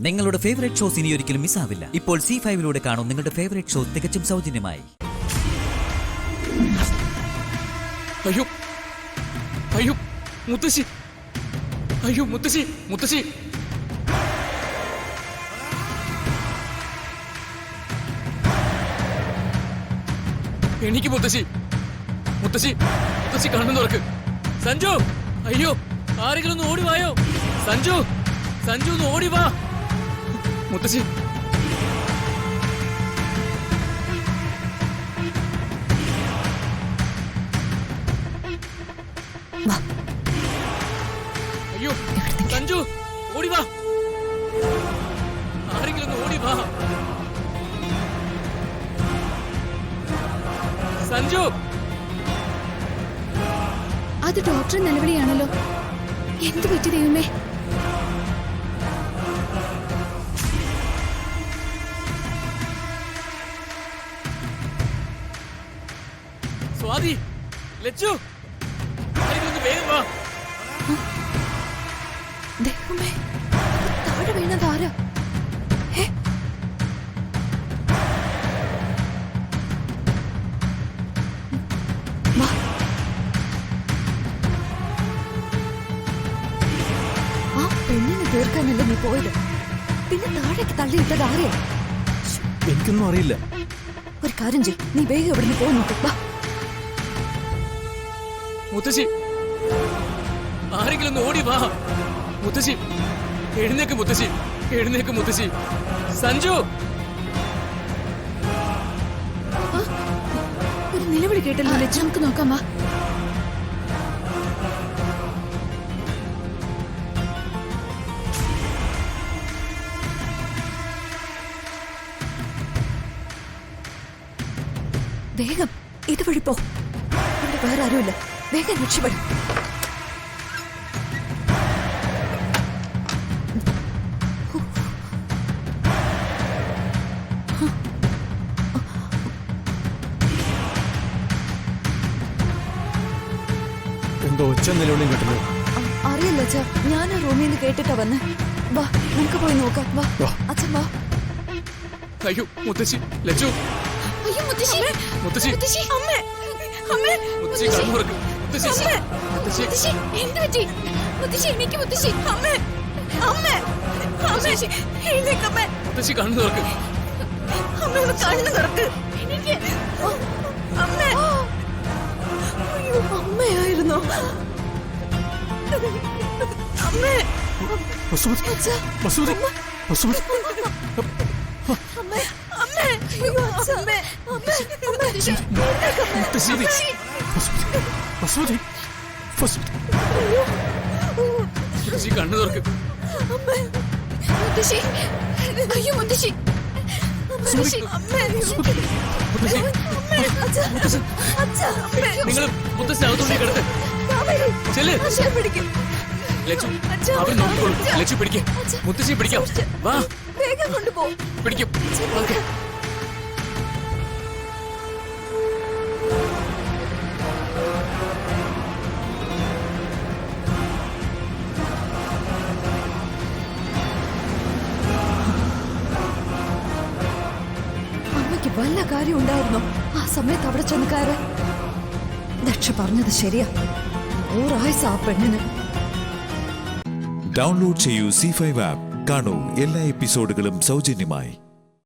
നിങ്ങളുടെ favourite shows ഇനി ഒരിക്കലും മിസ്സാവില്ല. ഇപ്പോൾ C5 കാണും നിങ്ങളുടെ ഫേവറേറ്റ് ഷോ തികച്ചും സൗജന്യമായി. അയ്യോ അയ്യോ മുത്തശ്ശി, അയ്യോ മുത്തശ്ശി, മുത്തശ്ശി, എനിക്ക് മുത്തശ്ശി, മുത്തശ്ശി, മുത്തശ്ശി കണ്ണു തുറക്ക്. സഞ്ജു, അയ്യോ ആരെങ്കിലും ഒന്ന് ഓടി വായോ. സഞ്ജു, സഞ്ജു ഒന്ന് ഓടി വാ. മുത്തശ്ശി, അയ്യോ സഞ്ജു ഓടി വാ. ആരെങ്കിലും ഒന്ന് ഓടി വാ. സഞ്ജു, അത് ഡോക്ടർ നിലവിളിയാണല്ലോ. എന്ത് പറ്റി ദൈവമേ? സ്വാതി, ലച്ചു, ആരെങ്കിലും ഒന്ന് വേഗം വാ. ദൈവമേ, താഴെ വീണതാരാ? ആ പെണ്ണിനെ തീർക്കാനല്ലേ നീ പോയത്? പിന്നെ താഴേക്ക് തള്ളിയിട്ടത് ആരെയാ? എനിക്കൊന്നും അറിയില്ല. ഒരു കാര്യം ചെയ്യ്, നീ വേഗം ഇവിടുന്ന് പോയി നോക്ക്. വാ. മുത്തശ്ശി, ആരെങ്കിലും ഒന്ന് ഓടി വാ. മുത്തശ്ശി, എഴുന്നേക്ക് മുത്തശ്ശി, എഴുന്നേക്ക് മുത്തശ്ശി. സഞ്ജു, ഒരു നിലവിളി കേട്ടല്ലോ. ലച്ചു, നമുക്ക് നോക്കാം. വാ. വേഗം ഇതുവഴി പോ. ഇവിടെ വേറെ ആരുമില്ല. വേഗം രക്ഷപ്പെടും. എന്തോ ഒച്ച നിലവിളിയും കേട്ടല്ലോ. അറിയില്ല അച്ഛാ, ഞാൻ ആ റൂമിൽ നിന്ന് കേട്ടിട്ടാ വന്ന്. വാ, നമുക്ക് പോയി നോക്കാം. വാ അച്ഛൻ, വാ. അയ്യോ മുത്തശ്ശി, ലച്ചു, അയ്യോ മുത്തശ്ശി, മുത്തശ്ശി, മുത്തശ്ശി, അമ്മേ, അമ്മേ, മുത്തശ്ശി കണ്ണു തുറക്ക്. മുത്തശ്ശി, മുത്തശ്ശി, മുത്തശ്ശി, എന്ത് പറ്റി? മുത്തശ്ശി, എനിക്ക് മുത്തശ്ശി, അമ്മേ, അമ്മേ, അമ്മേ, എഴുന്നേക്കമ്മേ. മുത്തശ്ശി കണ്ണു തുറക്ക്. അമ്മേ, ഒന്ന് കണ്ണ് തുറക്ക്. എനിക്ക് അമ്മേ. അയ്യോ, അമ്മയായിരുന്നോ? അമ്മേ, വസുമതി, അച്ഛാ, വസുമതി, വസുമതി. അമ്മേ, അമ്മേ, അയ്യോ, അമ്മേ, അമ്മേ, മുത്തശ്ശി, വസുമതി, വസുമതി, വസുമതി. മുത്തശ്ശി കണ്ണു തുറക്ക്. അമ്മേ, മുത്തശ്ശി, അയ്യോ മുത്തശ്ശി, മുത്തശ്ശി, അമ്മേ, മുത്തശ്ശി, അമ്മേ, അച്ഛാ, അച്ഛാ, അമ്മേ, നിങ്ങൾ മുത്തശ്ശി അകത്തോട്ടേ കിടക്ക്. ചെല്ല്. അച്ഛാ, പിടിക്ക്. ലച്ചു, അച്ഛാ, അവർ നോക്കിക്കോളൂ. അച്ഛാ. ലച്ചു പിടിക്കാം. മുത്തശ്ശി പിടിക്കാം. വാ, വേഗം കൊണ്ടുപോ. പിടിക്കും. ഓക്കെ. അമ്മയ്ക്ക് വല്ല കാര്യം ഉണ്ടായിരുന്നോ ആ സമയത്ത് അവിടെ ചെന്ന് കയറാൻ? ദക്ഷ പറഞ്ഞത് ശരിയാ. 100 ആയുസ്സ് ആ പെണ്ണിന്. ഡൗൺലോഡ് ചെയ്യൂ C5 ആപ്പ്. കാണൂ എല്ലാ എപ്പിസോഡുകളും സൗജന്യമായി.